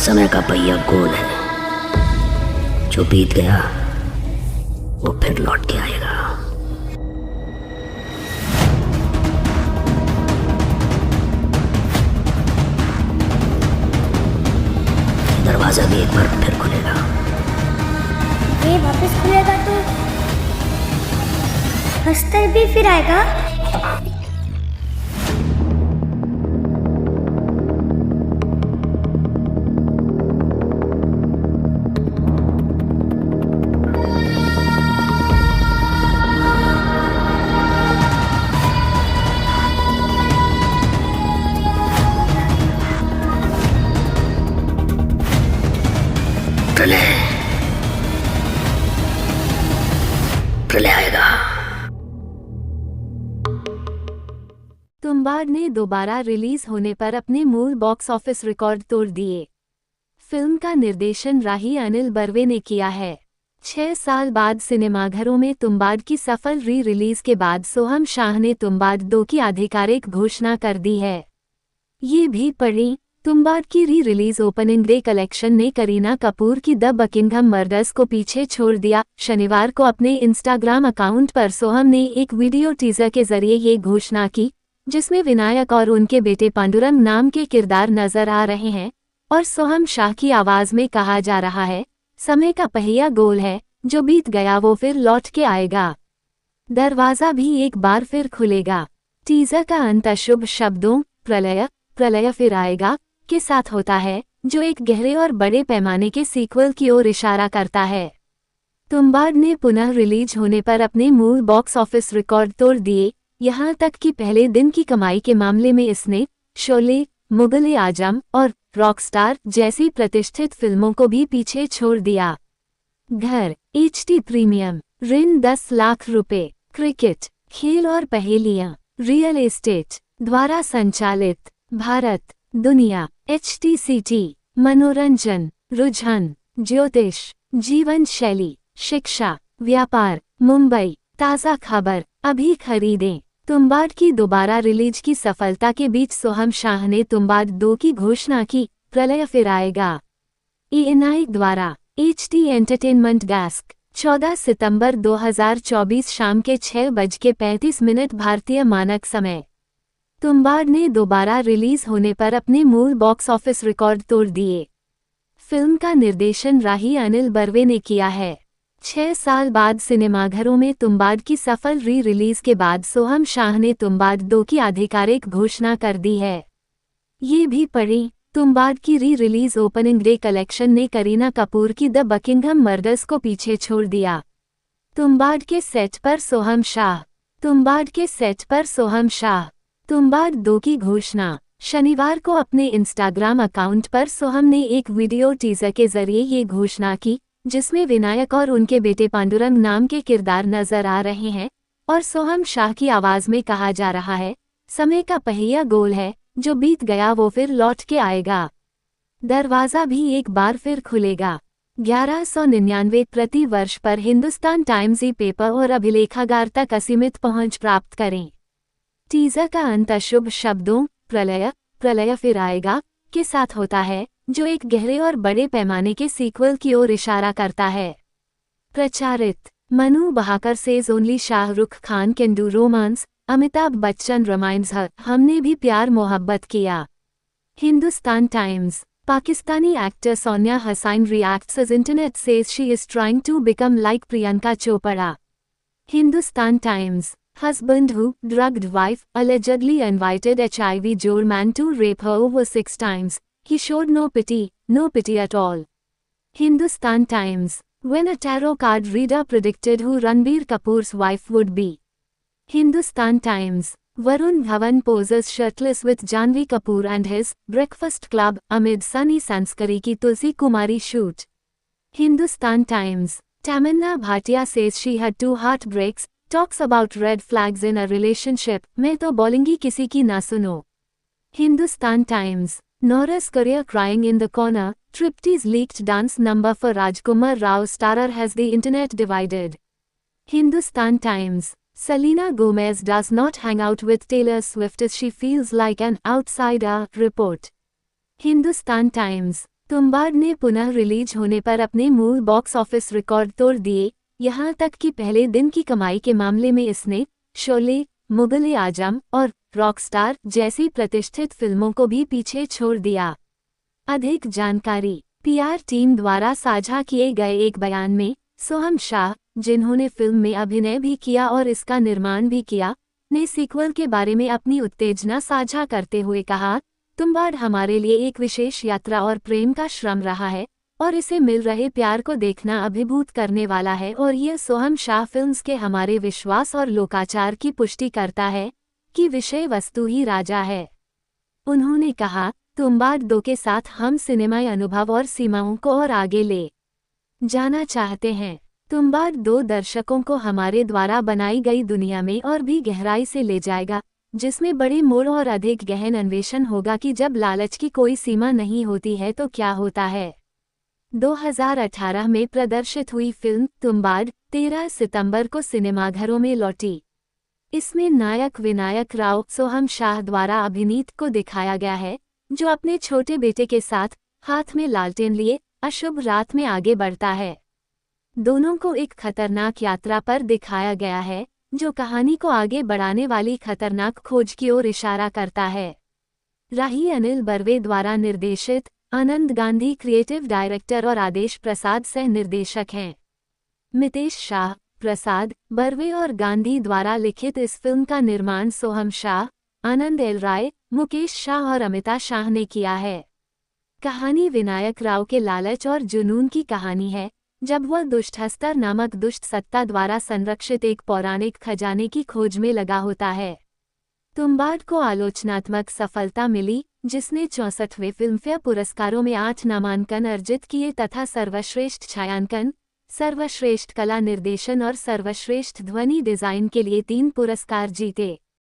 समय का पहिया गोल है, जो बीत गया वो फिर लौट के आएगा। दरवाजा भी एक बार फिर खुलेगा। ये वापस खुलेगा तो हस्तर भी फिर आएगा। प्रलय प्रलय आएगा। तुम्बाड ने दोबारा रिलीज होने पर अपने मूल बॉक्स ऑफिस रिकॉर्ड तोड़ दिए। फिल्म का निर्देशन राही अनिल बर्वे ने किया है। 6 साल बाद सिनेमाघरों में तुम्बाड की सफल री रिलीज के बाद सोहम शाह ने तुम्बाड 2 की आधिकारिक घोषणा कर दी है। ये भी पढ़ें, तुम्बाड की re release opening day collection ने करीना कपूर की द बकिंघम मर्डर्स को पीछे छोड़ दिया। शनिवार को अपने इंस्टाग्राम अकाउंट पर सोहम ने एक वीडियो टीजर के जरिए ये घोषणा की, जिसमें विनायक और उनके बेटे पांडुरंग नाम के किरदार नजर आ रहे हैं और सोहम शाह की आवाज में कहा जा रहा है, समय का पहिया गोल है, जो बीत गया वो फिर लौट के आएगा। दरवाजा भी एक बार फिर खुलेगा। टीजर का अंत अशुभ शब्दों प्रलय प्रलय फिर आएगा के साथ होता है, जो एक गहरे और बड़े पैमाने के सीक्वल की ओर इशारा करता है। तुम्बाड ने पुनः रिलीज होने पर अपने मूल बॉक्स ऑफिस रिकॉर्ड तोड़ दिए, यहाँ तक कि पहले दिन की कमाई के मामले में इसने शोले, मुगल-ए आजम और रॉकस्टार जैसी प्रतिष्ठित फिल्मों को भी पीछे छोड़ दिया। घर, HD प्रीमियम, ऋण 10 लाख रुपए, क्रिकेट, खेल और पहेलियां, रियल एस्टेट द्वारा संचालित, भारत दुनिया, HTCT, मनोरंजन, रुझान, ज्योतिष, जीवन शैली, शिक्षा, व्यापार, मुंबई, ताज़ा खबर, अभी खरीदें। तुम्बाड की दोबारा रिलीज की सफलता के बीच सोहम शाह ने तुम्बाड 2 की घोषणा की, प्रलय फिर आएगा। ENI द्वारा HD एंटरटेनमेंट डेस्क 14 सितंबर 2024 शाम के 6:35 भारतीय मानक समय। तुम्बाड ने दोबारा रिलीज होने पर अपने मूल बॉक्स ऑफिस रिकॉर्ड तोड़ दिए। फिल्म का निर्देशन राही अनिल बर्वे ने किया है। 6 साल बाद सिनेमाघरों में तुम्बाड की सफल री रिलीज के बाद सोहम शाह ने तुम्बाड 2 की आधिकारिक घोषणा कर दी है। ये भी पढ़ें, तुम्बाड की re release opening day collection ने करीना कपूर की द बकिंघम मर्डर्स को पीछे छोड़ दिया। तुम्बाड के सेट पर सोहम शाह। तुम्बाड के सेट पर सोहम शाह। तुम्बाड 2 की घोषणा। शनिवार को अपने इंस्टाग्राम अकाउंट पर सोहम ने एक वीडियो टीजर के जरिए ये घोषणा की, जिसमें विनायक और उनके बेटे पांडुरंग नाम के किरदार नजर आ रहे हैं और सोहम शाह की आवाज में कहा जा रहा है, समय का पहिया गोल है, जो बीत गया वो फिर लौट के आएगा। दरवाजा भी एक बार फिर खुलेगा। 1199 प्रति वर्ष पर हिंदुस्तान टाइम्स ई पेपर और अभिलेखागार तक असीमित पहुंच प्राप्त करें। टीजर का अंत अशुभ शब्दों प्रलय प्रलय फिर आएगा के साथ होता है, जो एक गहरे और बड़े पैमाने के सीक्वल की ओर इशारा करता है। प्रचारित, मनु बहाकर says only Shahrukh Khan can do romance, Amitabh Bachchan reminds हर हमने भी प्यार मोहब्बत किया। Hindustan Times, Pakistani actor Sonia Hussain reacts as internet says she is trying to become like Priyanka Chopra. Hindustan Times, husband who, drugged wife, allegedly invited HIV Joe man to rape her over 6 times. He showed no pity at all. Hindustan Times, when a tarot card reader predicted who Ranbir Kapoor's wife would be. Hindustan Times, Varun Dhawan poses shirtless with Janhvi Kapoor and his Breakfast Club amid Sunny Sanskari ki Tulsi Kumari shoot. Hindustan Times, Tamanna Bhatia says she had 2 heartbreaks, talks about red flags in a relationship, मैं तो बोलूंगी किसी की ना सुनो। Hindustan times, Nora's career crying in the corner, Tripti's leaked dance number for Rajkumar Rao starrer has the internet divided. Hindustan Times, Selena Gomez does not hang out with Taylor Swift as she feels like an outsider, report. Hindustan Times, Tumbbad ने पुनः release होने पर अपने मूल box office record तोड़ दिए, यहाँ तक कि पहले दिन की कमाई के मामले में इसने शोले, मुगल-ए आजम और रॉकस्टार जैसी प्रतिष्ठित फिल्मों को भी पीछे छोड़ दिया। अधिक जानकारी। पीआर टीम द्वारा साझा किए गए एक बयान में सोहम शाह, जिन्होंने फिल्म में अभिनय भी किया और इसका निर्माण भी किया, ने सीक्वल के बारे में अपनी उत्तेजना साझा करते हुए कहा, तुम्बाड हमारे लिए एक विशेष यात्रा और प्रेम का श्रम रहा है और इसे मिल रहे प्यार को देखना अभिभूत करने वाला है और यह सोहम शाह फिल्म्स के हमारे विश्वास और लोकाचार की पुष्टि करता है कि विषय वस्तु ही राजा है। उन्होंने कहा, तुम्बाड 2 के साथ हम सिनेमाई अनुभव और सीमाओं को और आगे ले जाना चाहते हैं। तुम्बाड 2 दर्शकों को हमारे द्वारा बनाई गई दुनिया में और भी गहराई से ले जाएगा, जिसमें बड़े मोड़ और अधिक गहन अन्वेषण होगा कि जब लालच की कोई सीमा नहीं होती है तो क्या होता है। 2018 में प्रदर्शित हुई फिल्म तुम्बाड 13 सितंबर को सिनेमाघरों में लौटी। इसमें नायक विनायक राव सोहम शाह द्वारा अभिनीत को दिखाया गया है, जो अपने छोटे बेटे के साथ हाथ में लालटेन लिए अशुभ रात में आगे बढ़ता है। दोनों को एक खतरनाक यात्रा पर दिखाया गया है, जो कहानी को आगे बढ़ाने वाली खतरनाक खोज की ओर इशारा करता है। राही अनिल बर्वे द्वारा निर्देशित, आनंद गांधी क्रिएटिव डायरेक्टर और आदेश प्रसाद सह निर्देशक हैं। मितेश शाह, प्रसाद, बर्वे और गांधी द्वारा लिखित इस फिल्म का निर्माण सोहम शाह, आनंद एल राय, मुकेश शाह और अमिता शाह ने किया है। कहानी विनायक राव के लालच और जुनून की कहानी है, जब वह दुष्टहस्तर नामक दुष्ट सत्ता द्वारा संरक्षित एक पौराणिक खजाने की खोज में लगा होता है। तुम्बाड को आलोचनात्मक सफलता मिली, जिसने 64वें फिल्मफेयर पुरस्कारों में 8 नामांकन अर्जित किए तथा सर्वश्रेष्ठ छायांकन, सर्वश्रेष्ठ कला निर्देशन और सर्वश्रेष्ठ ध्वनि डिजाइन के लिए 3 पुरस्कार जीते।